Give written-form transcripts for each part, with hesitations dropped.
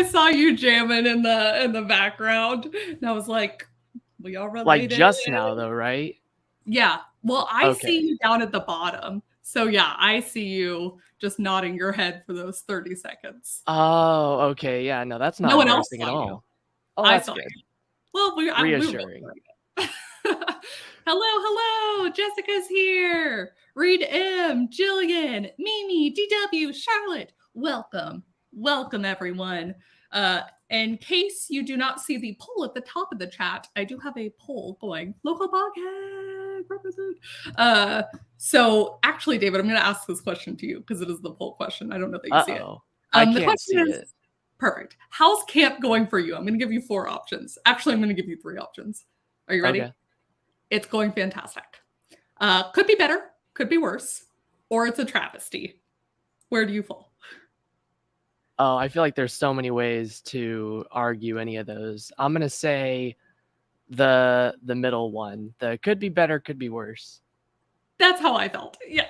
I saw you jamming in the background, and I was like, we all related. Like just now, though, right? Yeah. Well, I see Okay. you down at the bottom. So yeah, I see you just nodding your head for those 30 seconds. Oh, okay. Yeah, no, that's not No one else embarrassing at saw you. all. Oh, I that's saw good. you. Well, we were Reassuring. hello. Jessica's here. Reed M, Jillian, Mimi, DW, Charlotte. Welcome, everyone. In case you do not see the poll at the top of the chat, I do have a poll going. Local podcast represent. So actually, David, I'm going to ask this question to you because it is the poll question. I don't know that you see it. I The can't question see is, it. perfect. How's camp going for you? I'm going to give you 4 options. Actually, I'm going to give you 3 options. Are you ready? Okay. It's going fantastic. Could be better, could be worse, or it's a travesty. Where do you fall? Oh, I feel like there's so many ways to argue any of those. I'm going to say the middle one. The could be better, could be worse. That's how I felt. Yeah.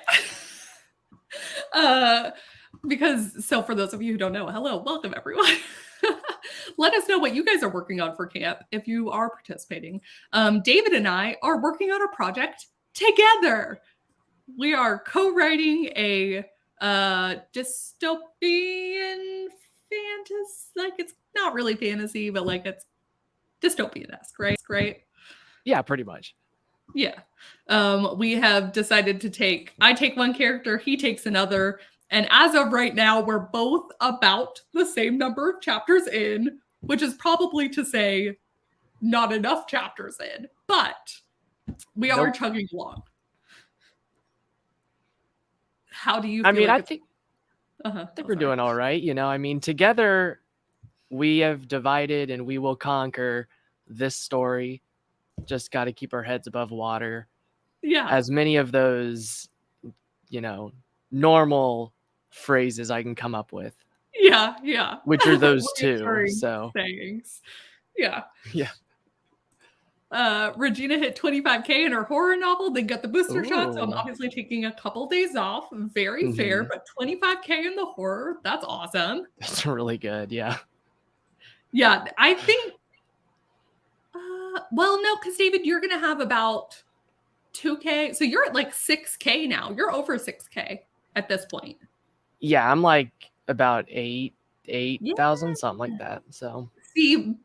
Because, so for those of you who don't know, hello, welcome everyone. Let us know what you guys are working on for camp if you are participating. David and I are working on a project together. We are co-writing a dystopian fantasy. Like, it's not really fantasy, but like it's dystopian-esque, right? Yeah, pretty much. Yeah. We have decided to I take one character, he takes another. And as of right now, we're both about the same number of chapters in, which is probably to say not enough chapters in, but we are chugging along. How do you feel? I mean, I think we're doing all right. You know, I mean, together we have divided and we will conquer this story. Just got to keep our heads above water. Yeah. As many of those, you know, normal phrases I can come up with. Yeah. Which are those 2. So sayings. Yeah. Yeah. Regina hit 25K in her horror novel, then got the booster shot. So I'm obviously taking a couple days off. Very fair, but 25K in the horror, that's awesome. That's really good. Yeah. Yeah, I think. Well, no, because David, you're going to have about 2K. So you're at like 6K now. You're over 6K at this point. Yeah, I'm like about 8,000, something like that. So see,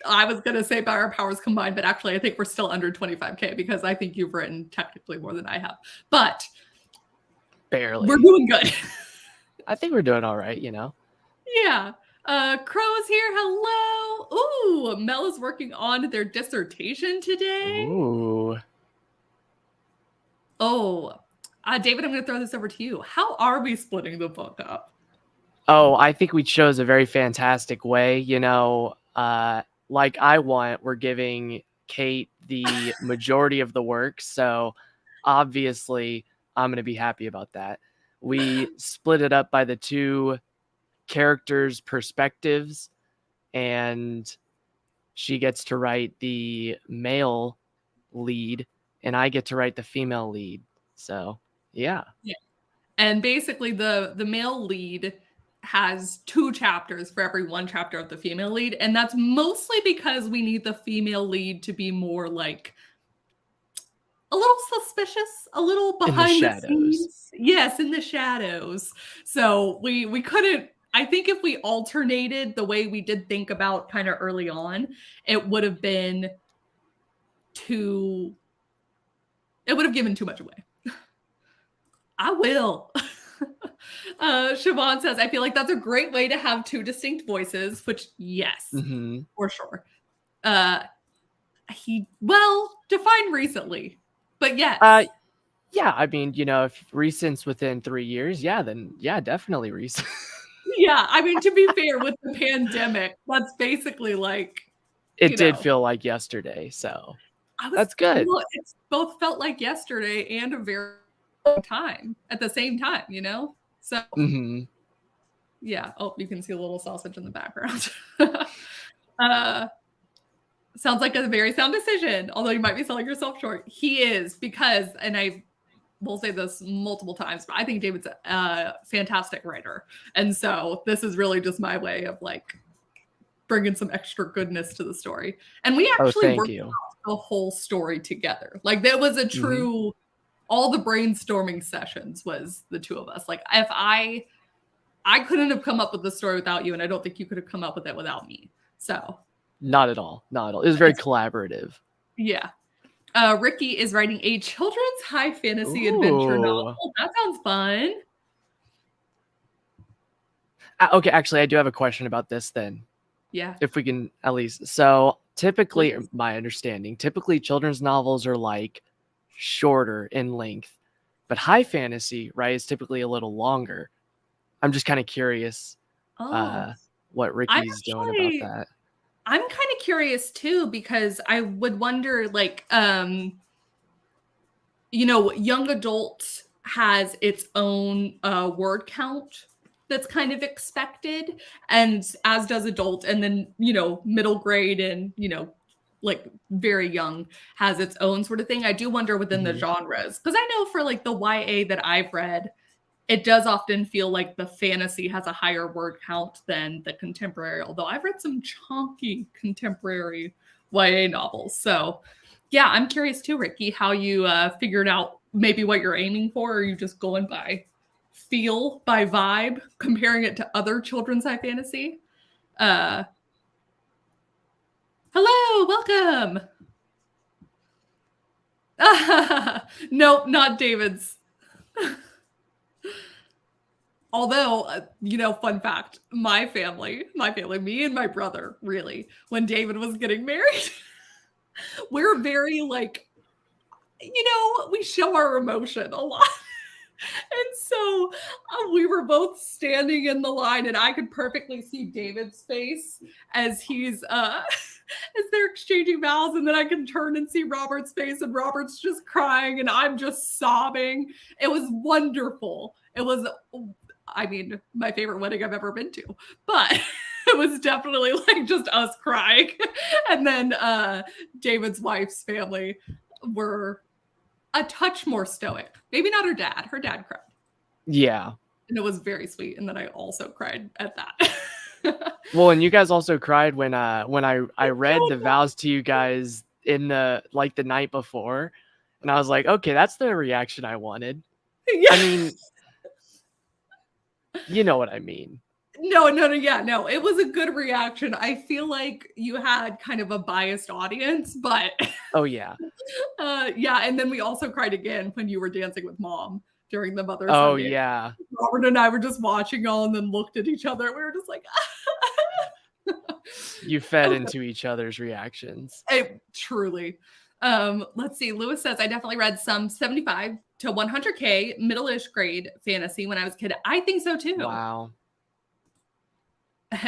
I was going to say by our powers combined, but actually I think we're still under 25K because I think you've written technically more than I have. But barely. We're doing good. I think we're doing all right, you know? Yeah. Crow's here. Hello. Ooh, Mel is working on their dissertation today. Ooh. Oh, David, I'm going to throw this over to you. How are we splitting the book up? Oh, I think we chose a very fantastic way. You know, like we're giving Kate the majority of the work. So obviously I'm going to be happy about that. We split it up by the 2 characters' perspectives, and she gets to write the male lead and I get to write the female lead. So yeah. And basically the male lead has 2 chapters for every 1 chapter of the female lead. And that's mostly because we need the female lead to be more like a little suspicious, a little behind the scenes. Yes, in the shadows. So we couldn't, I think if we alternated the way we did think about kind of early on, it would have given too much away. I will. Siobhan says, I feel like that's a great way to have 2 distinct voices, which yes, for sure. Defined recently, but yes. Yeah, I mean, you know, if recent's within 3 years, then definitely recent. Yeah, I mean, to be fair, with the pandemic, that's basically like it did feel like yesterday, so that's good. Well, it's both felt like yesterday and a very long time at the same time, you know? So yeah. Oh, you can see a little sausage in the background. Sounds like a very sound decision, although you might be selling yourself short. He is, because, and I will say this multiple times, but I think David's a fantastic writer. And so this is really just my way of like bringing some extra goodness to the story. And we Oh, actually thank worked you. out the whole story together. Like that was a true, all the brainstorming sessions was the two of us. Like if I couldn't have come up with the story without you, and I don't think you could have come up with it without me. So Not at all. Not at all. It was very collaborative. yeah. Ricky is writing a children's high fantasy adventure Ooh. novel. That sounds fun. Okay, actually, I do have a question about this then. Yeah. If we can at least. So typically, Please. my understanding, typically children's novels are like shorter in length, but high fantasy, right, is typically a little longer. I'm just kind of curious what Ricky's doing about that. I'm kind of curious too, because I would wonder, like, young adult has its own word count that's kind of expected, and as does adult, and then middle grade and like very young has its own sort of thing. I do wonder within the genres, because I know for like the YA that I've read, it does often feel like the fantasy has a higher word count than the contemporary, although I've read some chunky contemporary YA novels. So yeah, I'm curious too, Ricky, how you figured out maybe what you're aiming for, or are you just going by feel, by vibe, comparing it to other children's high fantasy? Hello, welcome. Nope, not David's. Although, fun fact, my family, me and my brother, really, when David was getting married, we're very like, we show our emotion a lot. And so we were both standing in the line, and I could perfectly see David's face as he's as they're exchanging vows, and then I can turn and see Robert's face, and Robert's just crying, and I'm just sobbing. It was wonderful. It was, I mean, my favorite wedding I've ever been to, but it was definitely like just us crying. And then David's wife's family were a touch more stoic. Maybe not her dad. Her dad cried. Yeah. And it was very sweet. And then I also cried at that. Well, and you guys also cried when I read the vows to you guys in the night before, and I was like, okay, that's the reaction I wanted. Yeah. I mean, you know what I mean. No, it was a good reaction. I feel like you had kind of a biased audience, but oh yeah. Yeah, and then we also cried again when you were dancing with Mom during the Mother's Oh Sunday. yeah. Robert and I were just watching all and then looked at each other. We were just like, you fed into each other's reactions. Truly. Let's see. Lewis says, I definitely read some 75 to 100K middle-ish grade fantasy when I was a kid. I think so too. Wow.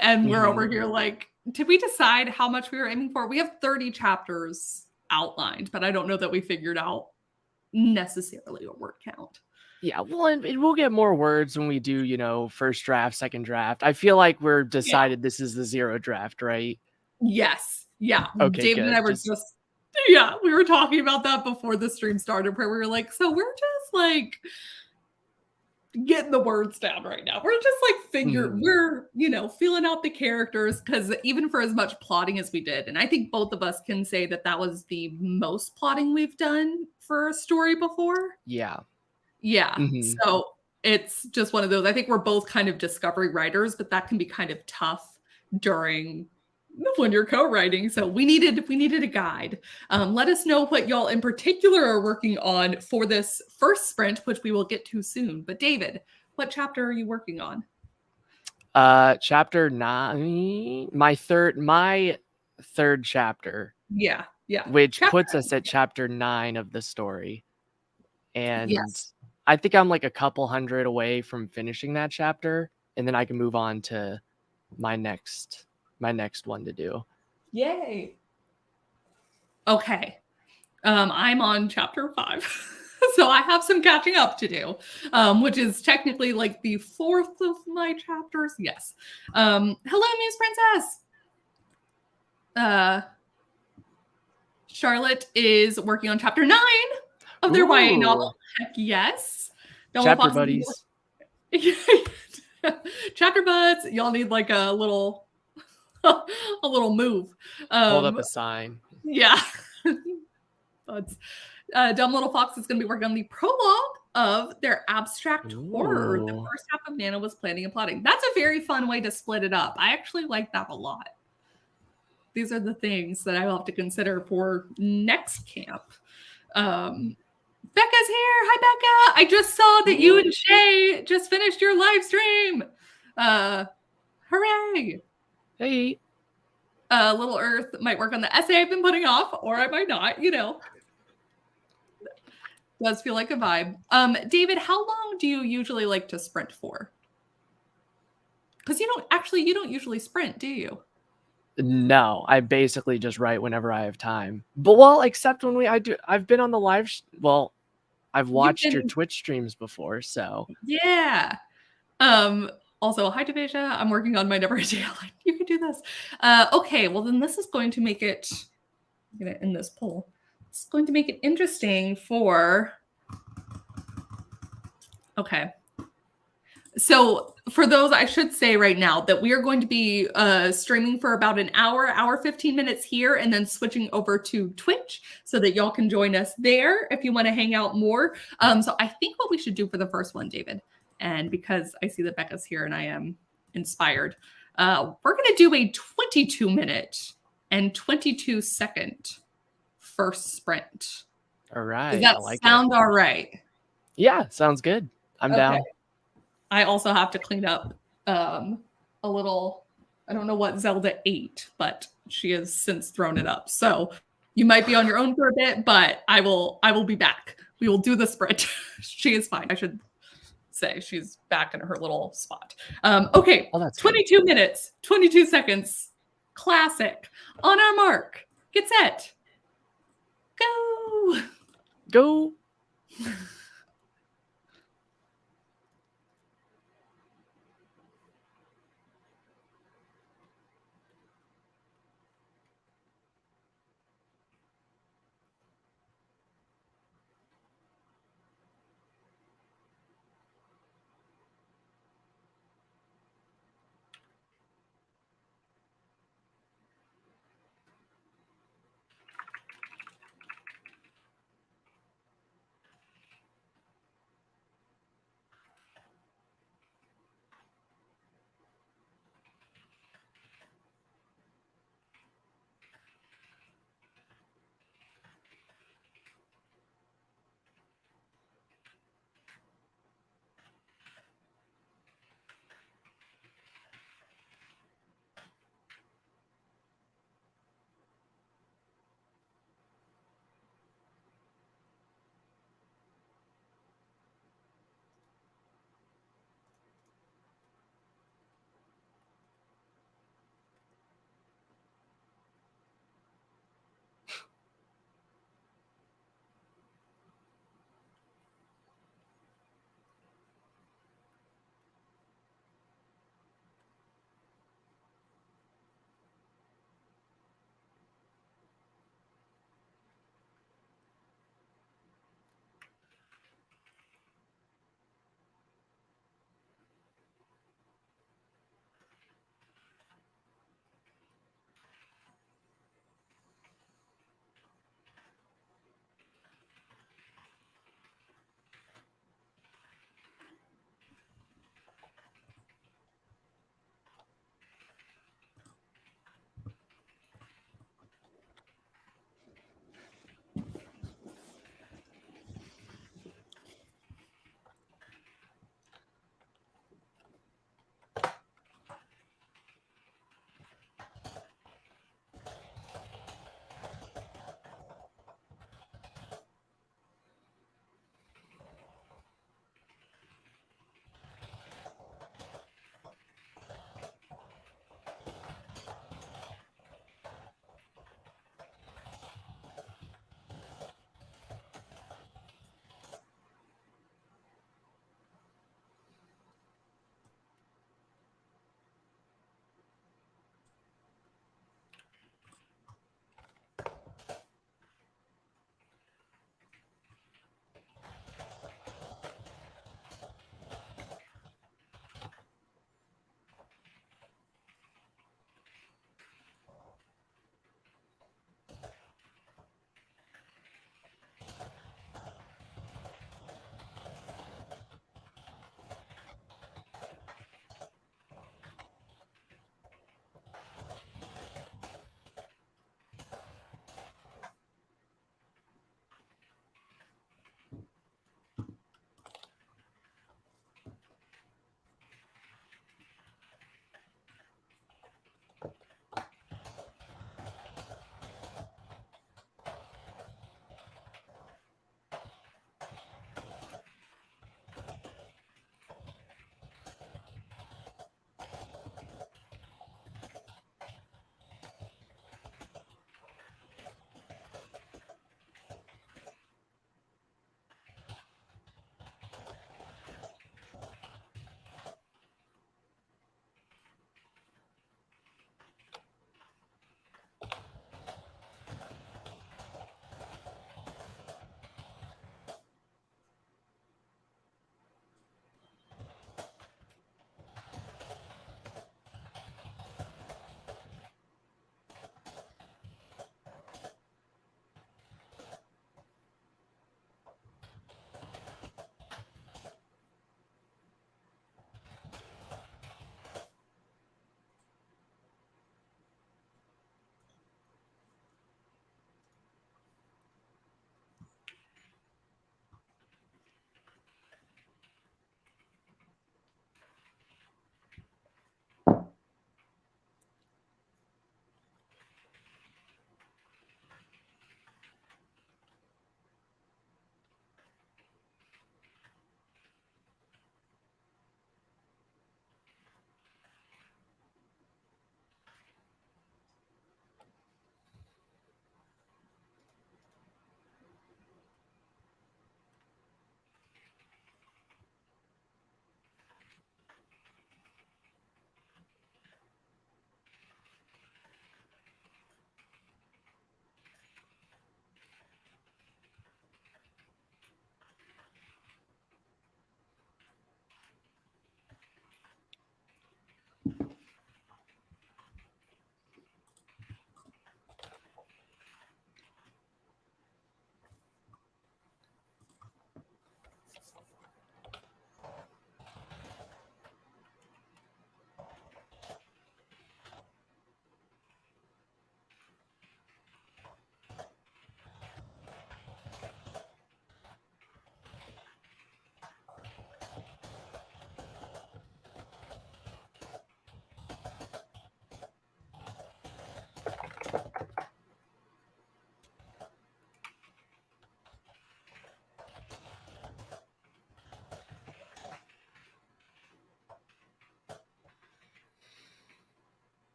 And we're over here like, did we decide how much we were aiming for? We have 30 chapters outlined, but I don't know that we figured out necessarily a word count. Yeah, well, and we'll get more words when we do, first draft, second draft. I feel like we're decided this is the 0 draft, right? Yes. Yeah. Okay, David and I were we were talking about that before the stream started, where we were like, so we're just like getting the words down right now. We're just like we're, feeling out the characters, because even for as much plotting as we did, and I think both of us can say that that was the most plotting we've done for a story before. Yeah. Yeah. So it's just one of those. I think we're both kind of discovery writers, but that can be kind of tough when you're co-writing. So we needed a guide. Let us know what y'all in particular are working on for this first sprint, which we will get to soon. But David, what chapter are you working on? Chapter 9, my third chapter. Yeah. Which puts us at chapter 9 of the story. And I think I'm like a couple hundred away from finishing that chapter, and then I can move on to my next one to do. Yay. Okay. I'm on chapter 5. So I have some catching up to do, which is technically like the 4th of my chapters. Yes. Hello, Muse Princess. Charlotte is working on chapter 9 of their YA novel. Heck yes. Chapter buddies. Chapter buds. Y'all need like a little a little move. Hold up a sign. Yeah. But Dumb Little Fox is going to be working on the prologue of their abstract horror the Ooh. first half of Nana was planning and plotting. That's a very fun way to split it up. I actually like that a lot. These are the things that I will have to consider for next camp. Becca's here. Hi, Becca. I just saw that you and Shay just finished your live stream. Hooray. Hey. Little Earth might work on the essay I've been putting off, or I might not, you know. Does feel like a vibe. David, how long do you usually like to sprint for? Because you don't usually sprint, do you? No, I basically just write whenever I have time. But well, except when I've been on the live. I've watched your Twitch streams before, so yeah. Also, hi Devasia. I'm working on my never ending outline. You can do this. Okay, well then this is going to make it. I'm gonna end this poll. It's going to make it interesting for. Okay. So for those, I should say right now that we are going to be streaming for about an hour 15 minutes here, and then switching over to Twitch so that y'all can join us there if you want to hang out more. So I think what we should do for the first one, David, and because I see that Becca's here and I am inspired, we're going to do a 22-minute and 22-second first sprint. all right. Does that sound all right? Yeah, sounds good. I'm down. I also have to clean up a little. I don't know what Zelda ate, but she has since thrown it up. So you might be on your own for a bit, but I will be back. We will do the sprint. She is fine. I should say she's back in her little spot. Okay, Oh, that's 22 minutes, 22 seconds. Classic. On our mark. Get set. Go. Go.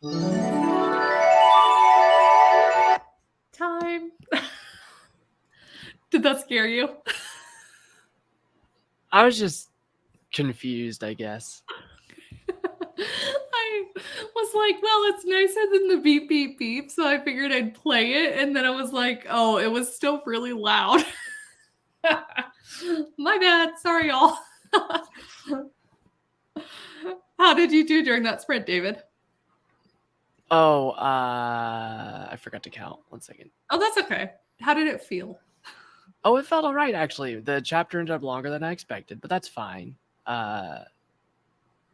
Time. Did that scare you? I was just confused, I guess. I was like, well, it's nicer than the beep, beep, beep. So I figured I'd play it. And then I was like, oh, it was still really loud. My bad. Sorry, y'all. How did you do during that sprint, David? Oh, I forgot to count. 1 second. Oh, that's okay. How did it feel? Oh, it felt all right, actually. The chapter ended up longer than I expected, but that's fine.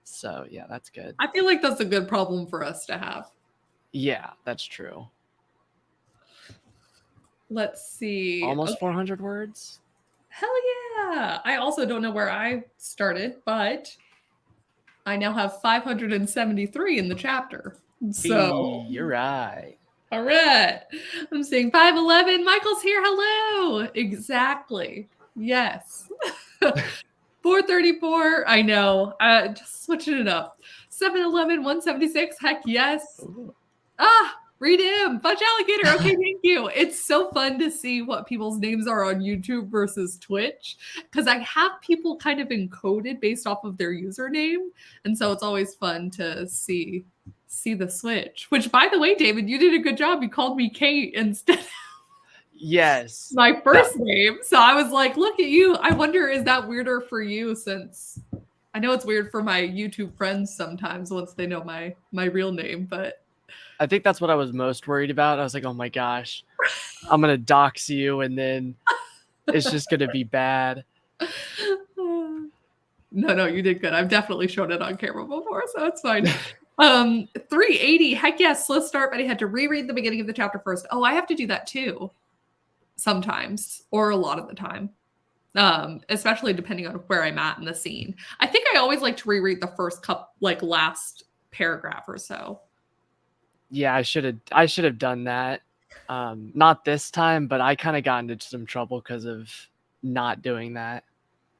So, yeah, that's good. I feel like that's a good problem for us to have. Yeah, that's true. Let's see. Almost 400 words? Hell yeah. I also don't know where I started, but I now have 573 in the chapter. So, Hey, you're right. All right. I'm seeing 511. Michael's here. Hello. Exactly. Yes. 434. I know. Just switching it up. 711, 176. Heck yes. Ooh. Read him. Fudge Alligator. Okay, thank you. It's so fun to see what people's names are on YouTube versus Twitch because I have people kind of encoded based off of their username. And so it's always fun to see the switch. Which, by the way, David, you did a good job. You called me Kate instead of Yes. my first name. So I was like, look at you. I wonder, is that weirder for you since I know it's weird for my YouTube friends sometimes once they know my real name, but I think that's what I was most worried about. I was like, oh my gosh, I'm going to dox you and then it's just going to be bad. No, you did good. I've definitely shown it on camera before, so it's fine. 380. Heck yes, slow start, but I had to reread the beginning of the chapter first. Oh, I have to do that too. Sometimes, or a lot of the time. Especially depending on where I'm at in the scene. I think I always like to reread the first last paragraph or so. Yeah, I should have done that. Not this time, but I kind of got into some trouble because of not doing that.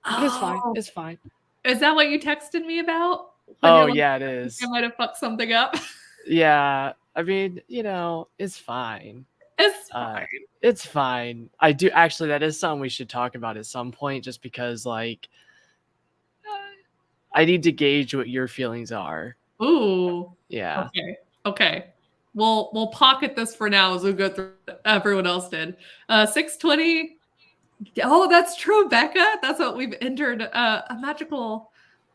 But it's fine. It's fine. Is that what you texted me about? Oh, yeah, it is. I might have fucked something up. Yeah, I mean, it's fine. It's fine. It's fine. I do actually. That is something we should talk about at some point, just because, like, I need to gauge what your feelings are. Ooh. Yeah. Okay. We'll pocket this for now as we go through what everyone else did. 620. Oh, that's true, Becca. That's what we've entered a magical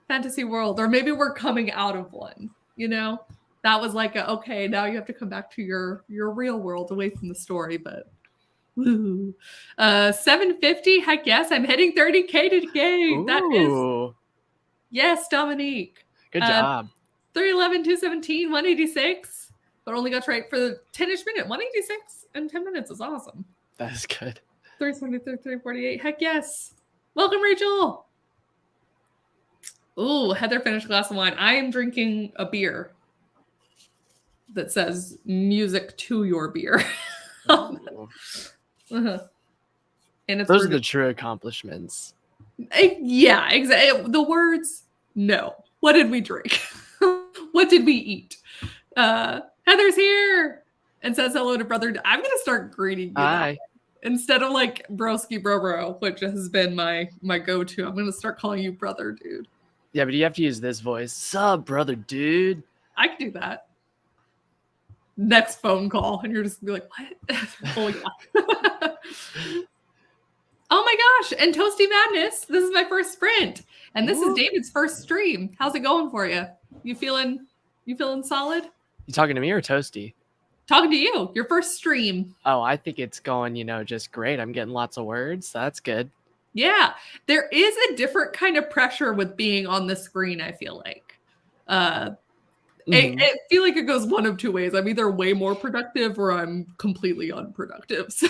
fantasy world, or maybe we're coming out of one. That was like okay, now you have to come back to your real world away from the story. But woo. 750. Heck yes, I'm hitting 30K today. Ooh. That is yes, Dominique. Good job. 311, 217, 186. But only got right for the 10-ish minute. 186 in 10 minutes is awesome. That is good. 373, 348. Heck yes. Welcome, Rachel. Ooh, Heather finished a glass of wine. I am drinking a beer that says music to your beer. And it's those are the true accomplishments. Yeah, exactly. The words, no. What did we drink? What did we eat? Heather's here and says hello to brother. I'm going to start greeting you Hi. instead of like broski bro, which has been my go-to. I'm going to start calling you brother dude. Yeah, but you have to use this voice. Sup, brother dude? I can do that. Next phone call, and you're just going to be like, what? Oh, yeah. Oh my gosh. And Toasty Madness. This is my first sprint. And this is David's first stream. How's it going for you? You feeling solid? You talking to me or Toasty? Talking to you. Your first stream. Oh, I think it's going, just great. I'm getting lots of words. So that's good. Yeah. There is a different kind of pressure with being on the screen, I feel like. I feel like it goes one of two ways. I'm either way more productive or I'm completely unproductive. So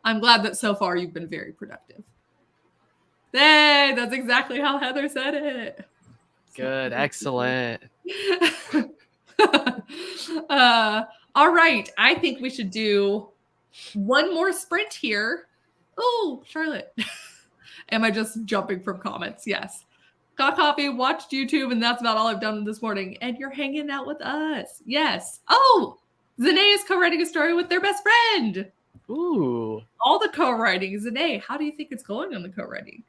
I'm glad that so far you've been very productive. Hey, that's exactly how Heather said it. Good. Excellent. All right. I think we should do one more sprint here. Oh, Charlotte. Am I just jumping from comments? Yes. got coffee, watched YouTube, and that's about all I've done this morning. And you're hanging out with us. Yes. Oh, Zanae is co-writing a story with their best friend. Ooh. All the co-writing. Zanae, how do you think it's going on the co-writing?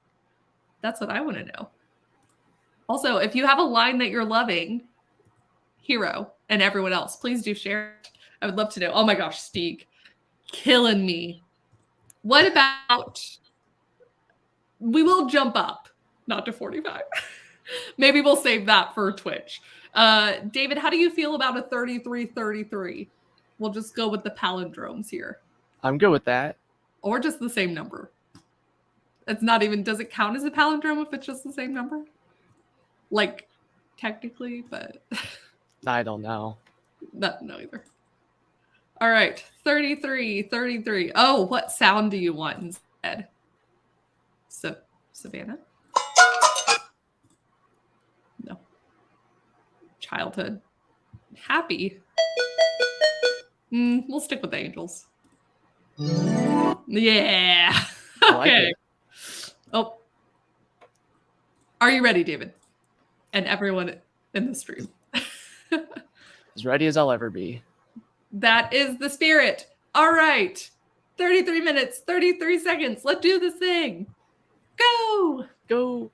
That's what I want to know. Also, if you have a line that you're loving, Hero and everyone else, please do share. I would love to know. Oh my gosh, Steeg, killing me. What about, we will jump up, not to 45. Maybe we'll save that for Twitch. David, how do you feel about a 33-33? We'll just go with the palindromes here. I'm good with that. Or just the same number. It's not even, does it count as a palindrome if it's just the same number? Like, technically, but... I don't know. No either. All right, 33. Oh, what sound do you want instead? So, Savannah? No. Childhood. Happy. We'll stick with the angels. Yeah. I like Okay. it. Oh. Are you ready, David? And everyone in the stream. As ready as I'll ever be. That is the spirit. All right. 33 minutes, 33 seconds. Let's do this thing. Go. Go.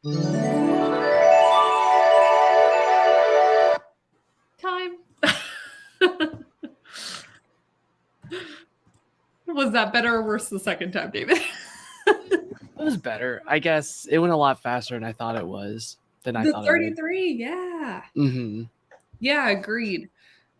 Time. Was that better or worse the second time, David? It was better. I guess it went a lot faster than I thought it was. The 33, yeah. Mm-hmm. Yeah, agreed.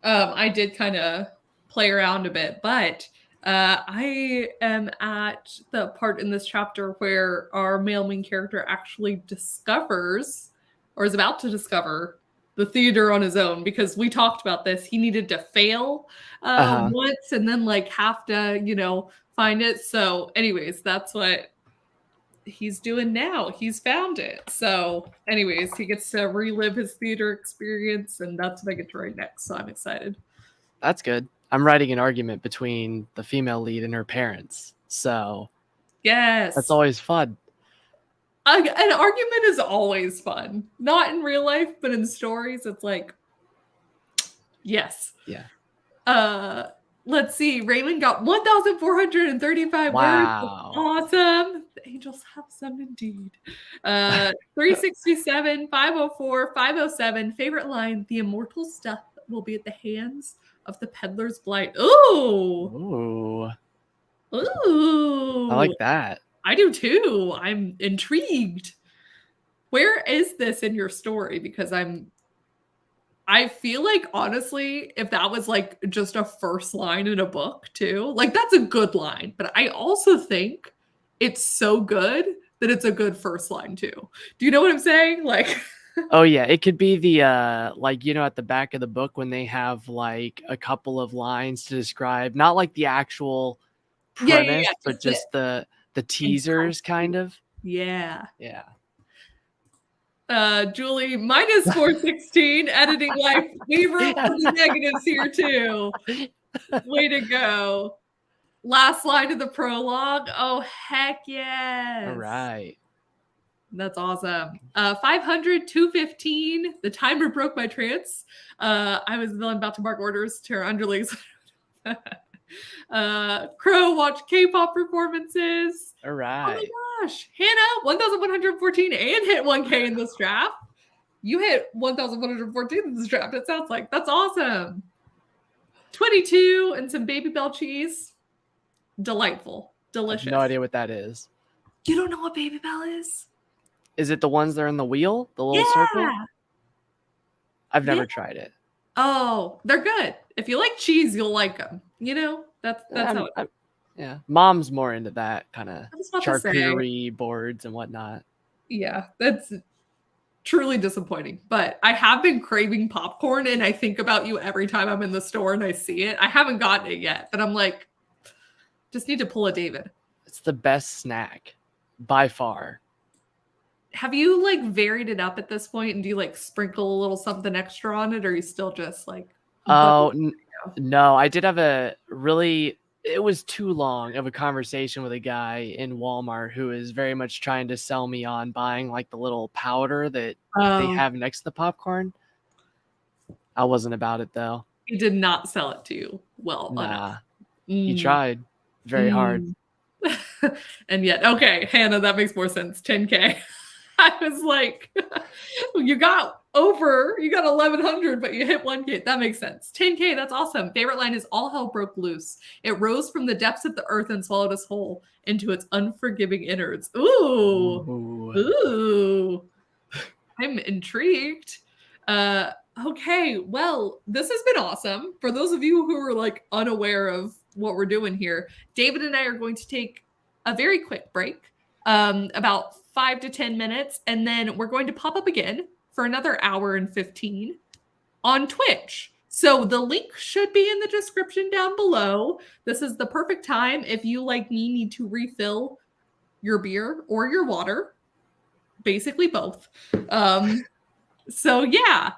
I did kind of play around a bit, but I am at the part in this chapter where our male main character actually discovers, or is about to discover, the theater on his own, because we talked about this. He needed to fail once and then like have to, find it. So anyways, that's what he's doing now. He's found it. So anyways, he gets to relive his theater experience, and that's what I get to write next. So I'm excited. That's good. I'm writing an argument between the female lead and her parents. So yes, that's always fun. An argument is always fun. Not in real life, but in stories, it's like, yes. Yeah. Let's see. Raymond got 1,435 Wow. words. Awesome. The angels have some indeed. 367, 504, 507. Favorite line: the immortal stuff will be at the hands of the peddler's blight. Ooh. Ooh. I like that. I do too. I'm intrigued. Where is this in your story? Because I feel like, honestly, if that was like just a first line in a book too, like that's a good line. But I also think it's so good that it's a good first line too. Do you know what I'm saying? Like, oh yeah, it could be the like, at the back of the book when they have like a couple of lines to describe, not like the actual premise, but just the teasers kind of. Yeah. Yeah. Julie, minus 416, editing life. We room for the negatives here too. Way to go. Last line of the prologue. Oh, heck yes. All right. That's awesome. 500, 215. The timer broke my trance. I was about to mark orders to our underlings. Crow watch K-pop performances. All right. Oh my gosh. Hannah, 1,114 and hit 1K in this draft. You hit 1,114 in this draft, it sounds like. That's awesome. 22 and some Baby Bell cheese. Delightful. Delicious. I have no idea what that is. You don't know what Baby Bell is? Is it the ones that are in the wheel? The little circle? I've never tried it. Oh, they're good. If you like cheese, you'll like them. That's how it yeah. Mom's more into that kind of to charcuterie boards and whatnot. Yeah, that's truly disappointing. But I have been craving popcorn, and I think about you every time I'm in the store and I see it. I haven't gotten it yet, but I'm like, just need to pull a David. It's the best snack by far. Have you like varied it up at this point, and do you like sprinkle a little something extra on it, or are you still just like? Oh no, I did have it was too long of a conversation with a guy in Walmart who is very much trying to sell me on buying like the little powder that they have next to the popcorn. I wasn't about it though. He did not sell it to you well enough. He tried very hard. And yet, okay, Hannah, that makes more sense. 10K. I was like, you got 1,100, but you hit 1K. That makes sense. 10K, that's awesome. Favorite line is all hell broke loose. It rose from the depths of the earth and swallowed us whole into its unforgiving innards. Ooh. I'm intrigued. Okay, well, this has been awesome. For those of you who are like unaware of what we're doing here, David and I are going to take a very quick break, about 5 to 10 minutes, and then we're going to pop up again for another hour and 15 on Twitch. So the link should be in the description down below. This is the perfect time if you, like me, need to refill your beer or your water. Basically both. So yeah.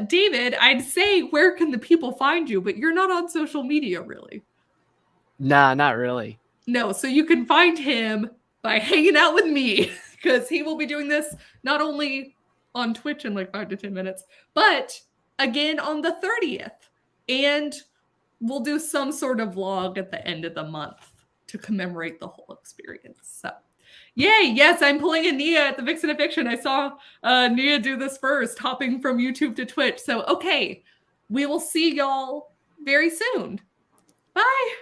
David, I'd say where can the people find you, but you're not on social media really. Nah, not really. No, so you can find him by hanging out with me, because he will be doing this not only on Twitch in like 5 to 10 minutes, but again on the 30th. And we'll do some sort of vlog at the end of the month to commemorate the whole experience. So Yay, yes, I'm pulling a Nia at the Vixen of Fiction. I saw Nia do this first, hopping from YouTube to Twitch. So, okay, we will see y'all very soon. Bye.